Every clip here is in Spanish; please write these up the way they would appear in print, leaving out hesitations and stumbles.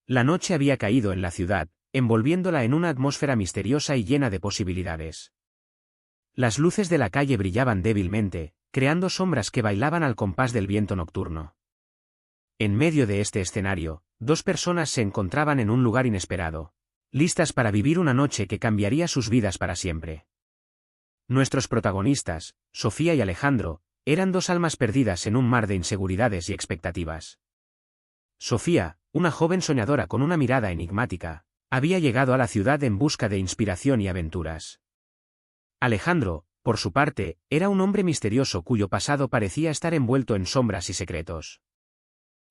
La noche había caído en la ciudad, envolviéndola en una atmósfera misteriosa y llena de posibilidades. Las luces de la calle brillaban débilmente, creando sombras que bailaban al compás del viento nocturno. En medio de este escenario, dos personas se encontraban en un lugar inesperado, listas para vivir una noche que cambiaría sus vidas para siempre. Nuestros protagonistas, Sofía y Alejandro, eran dos almas perdidas en un mar de inseguridades y expectativas. Sofía, una joven soñadora con una mirada enigmática, había llegado a la ciudad en busca de inspiración y aventuras. Alejandro, por su parte, era un hombre misterioso cuyo pasado parecía estar envuelto en sombras y secretos.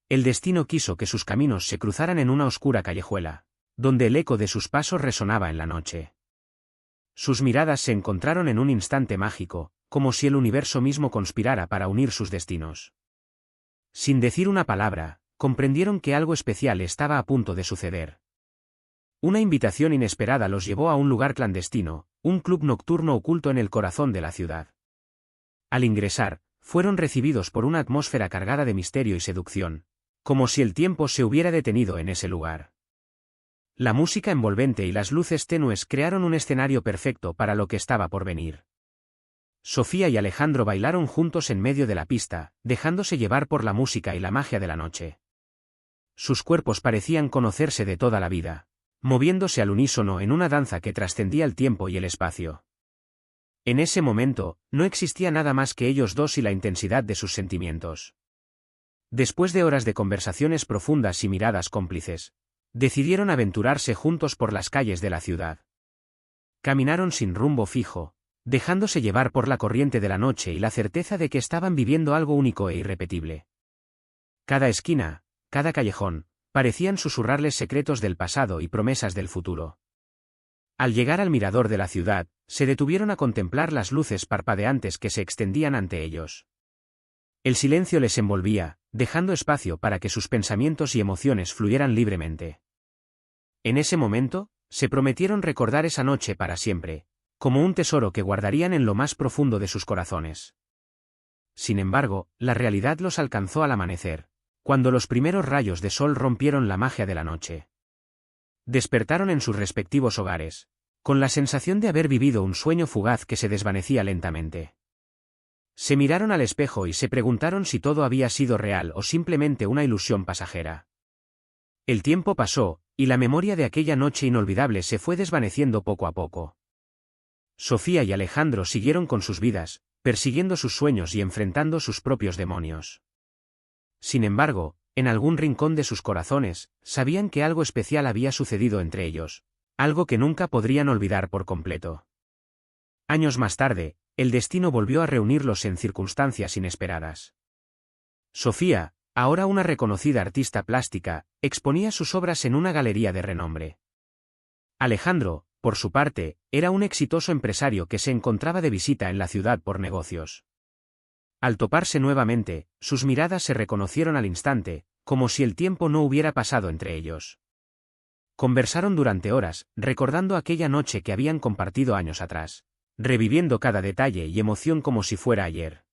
El destino quiso que sus caminos se cruzaran en una oscura callejuela, donde el eco de sus pasos resonaba en la noche. Sus miradas se encontraron en un instante mágico, como si el universo mismo conspirara para unir sus destinos. Sin decir una palabra, comprendieron que algo especial estaba a punto de suceder. Una invitación inesperada los llevó a un lugar clandestino, un club nocturno oculto en el corazón de la ciudad. Al ingresar, fueron recibidos por una atmósfera cargada de misterio y seducción, como si el tiempo se hubiera detenido en ese lugar. La música envolvente y las luces tenues crearon un escenario perfecto para lo que estaba por venir. Sofía y Alejandro bailaron juntos en medio de la pista, dejándose llevar por la música y la magia de la noche. Sus cuerpos parecían conocerse de toda la vida, moviéndose al unísono en una danza que trascendía el tiempo y el espacio. En ese momento, no existía nada más que ellos dos y la intensidad de sus sentimientos. Después de horas de conversaciones profundas y miradas cómplices, decidieron aventurarse juntos por las calles de la ciudad. Caminaron sin rumbo fijo, dejándose llevar por la corriente de la noche y la certeza de que estaban viviendo algo único e irrepetible. Cada esquina, cada callejón, parecían susurrarles secretos del pasado y promesas del futuro. Al llegar al mirador de la ciudad, se detuvieron a contemplar las luces parpadeantes que se extendían ante ellos. El silencio les envolvía, dejando espacio para que sus pensamientos y emociones fluyeran libremente. En ese momento, se prometieron recordar esa noche para siempre, como un tesoro que guardarían en lo más profundo de sus corazones. Sin embargo, la realidad los alcanzó al amanecer, cuando los primeros rayos de sol rompieron la magia de la noche. Despertaron en sus respectivos hogares, con la sensación de haber vivido un sueño fugaz que se desvanecía lentamente. Se miraron al espejo y se preguntaron si todo había sido real o simplemente una ilusión pasajera. El tiempo pasó, y la memoria de aquella noche inolvidable se fue desvaneciendo poco a poco. Sofía y Alejandro siguieron con sus vidas, persiguiendo sus sueños y enfrentando sus propios demonios. Sin embargo, en algún rincón de sus corazones, sabían que algo especial había sucedido entre ellos, algo que nunca podrían olvidar por completo. Años más tarde, el destino volvió a reunirlos en circunstancias inesperadas. Sofía, ahora una reconocida artista plástica, exponía sus obras en una galería de renombre. Alejandro, por su parte, era un exitoso empresario que se encontraba de visita en la ciudad por negocios. Al toparse nuevamente, sus miradas se reconocieron al instante, como si el tiempo no hubiera pasado entre ellos. Conversaron durante horas, recordando aquella noche que habían compartido años atrás, reviviendo cada detalle y emoción como si fuera ayer.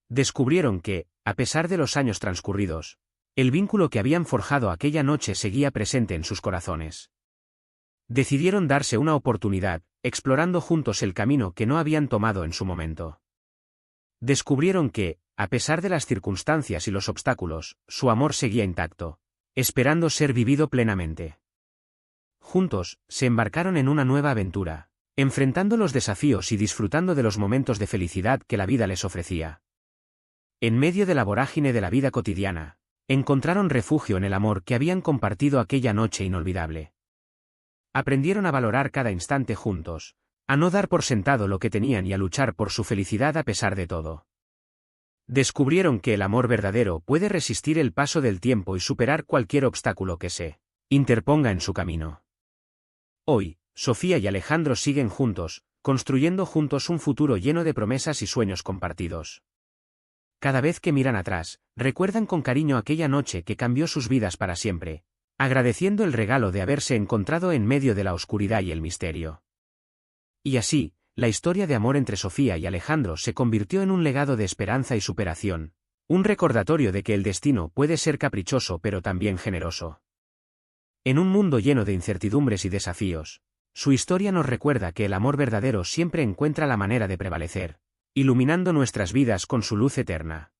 Descubrieron que, a pesar de los años transcurridos, el vínculo que habían forjado aquella noche seguía presente en sus corazones. Decidieron darse una oportunidad, explorando juntos el camino que no habían tomado en su momento. Descubrieron que, a pesar de las circunstancias y los obstáculos, su amor seguía intacto, esperando ser vivido plenamente. Juntos, se embarcaron en una nueva aventura, enfrentando los desafíos y disfrutando de los momentos de felicidad que la vida les ofrecía. En medio de la vorágine de la vida cotidiana, encontraron refugio en el amor que habían compartido aquella noche inolvidable. Aprendieron a valorar cada instante juntos, a no dar por sentado lo que tenían y a luchar por su felicidad a pesar de todo. Descubrieron que el amor verdadero puede resistir el paso del tiempo y superar cualquier obstáculo que se interponga en su camino. Hoy, Sofía y Alejandro siguen juntos, construyendo juntos un futuro lleno de promesas y sueños compartidos. Cada vez que miran atrás, recuerdan con cariño aquella noche que cambió sus vidas para siempre, agradeciendo el regalo de haberse encontrado en medio de la oscuridad y el misterio. Y así, la historia de amor entre Sofía y Alejandro se convirtió en un legado de esperanza y superación, un recordatorio de que el destino puede ser caprichoso pero también generoso. En un mundo lleno de incertidumbres y desafíos, su historia nos recuerda que el amor verdadero siempre encuentra la manera de prevalecer, iluminando nuestras vidas con su luz eterna.